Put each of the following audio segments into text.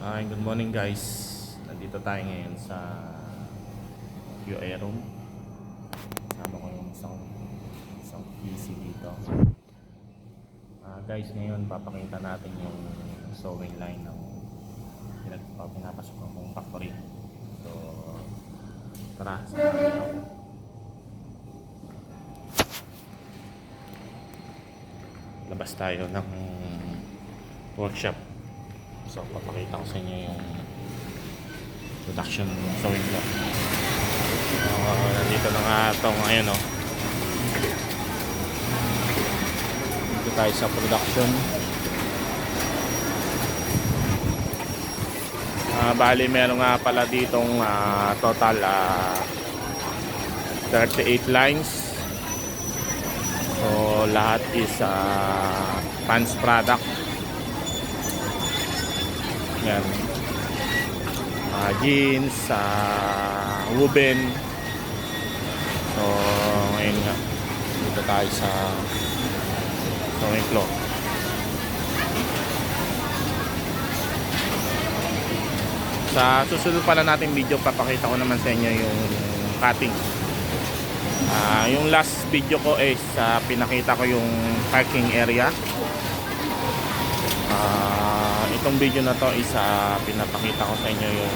Good morning guys. Nandito tayo ngayon sa QA room. Kasama ko yung isang PC dito. Guys, ngayon papakita natin yung sewing line ng pinapasok ng factory. So, tara. Labas tayo ng workshop. So, papakita ko sa inyo yung production sewing block. Nandito na nga ito ngayon, oh. Dito tayo sa production. Bali, meron nga pala ditong total 38 lines. So, lahat is pants product. Yan. Jeans, woven. So, ngayon nga dito tayo sa sewing floor. Sa susunod pala natin video, papakita ko naman sa inyo yung cutting. Yung last video ko is pinakita ko yung parking area. Itong video na to is pinapakita ko sa inyo yung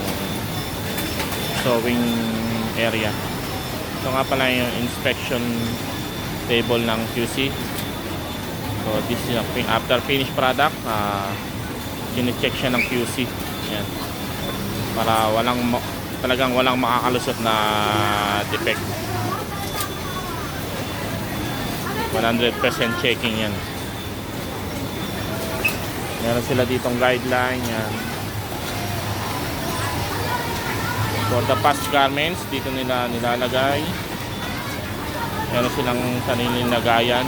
sewing area. Ito nga pala yung inspection table ng QC. So this is after finished product, kine-check siya ng QC. Yan. Para talagang walang makakalusot na defect. 100% checking yan. Meron sila ditong guideline yan. For the past garments, dito nila nilalagay. Meron silang sariling lagayan.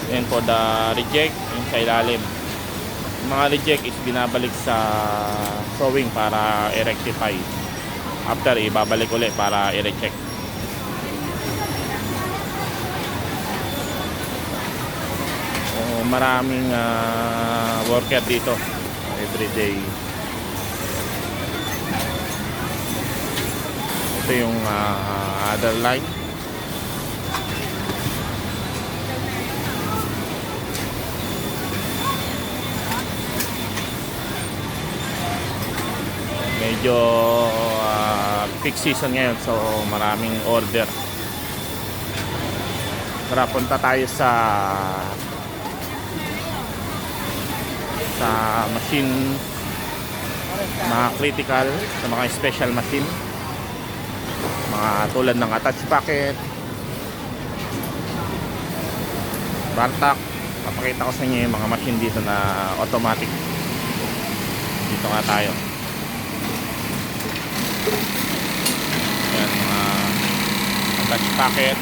And for the reject, yung sa ilalim. Yung mga reject is binabalik sa sewing para i-rectify. After, ibabalik ulit para i-recheck. Maraming worker dito everyday. Ito yung other line. Medyo peak season ngayon, so maraming order. Tara, punta tayo sa machine, mga critical, sa mga special machine, mga tulad ng attach packet, bartak. Papakita ko sa inyo yung mga machine dito na automatic. Dito nga tayo. Yan, mga attach packet.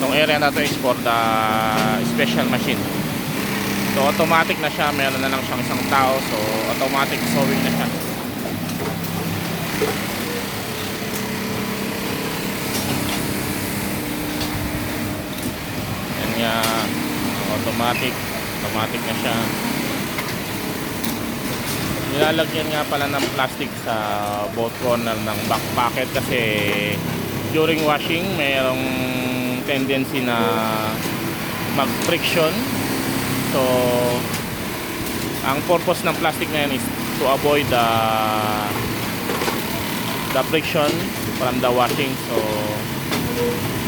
Itong area na to is for the special machine. So automatic na siya, meron na lang siyang isang tao, so automatic sewing na siya. Yan nga, automatic na siya. Nilalagyan nga pala ng plastic sa both corner ng back pocket kasi during washing mayroong tendency na mag-friction. So, ang purpose ng plastic na yan is to avoid the friction from the washing. So,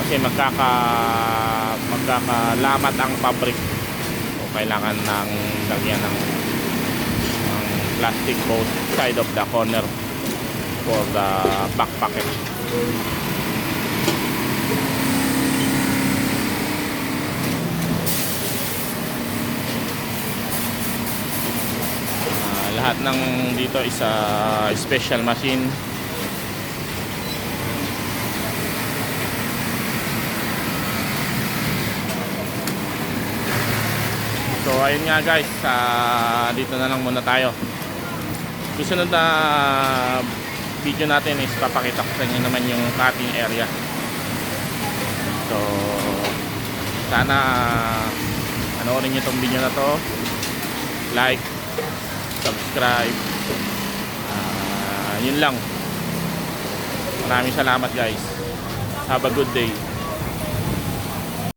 kasi magkakalamat ang fabric. So, kailangan ng lagyan ng plastic both side of the corner for the back pocket. Lahat ng dito is special machine. So ayun nga guys, dito na lang muna tayo. Susunod na video natin is papakita ko sa inyo naman yung cutting area. So sana panoorin nyo itong video na to, like, subscribe. Yun lang. Maraming salamat guys. Have a good day.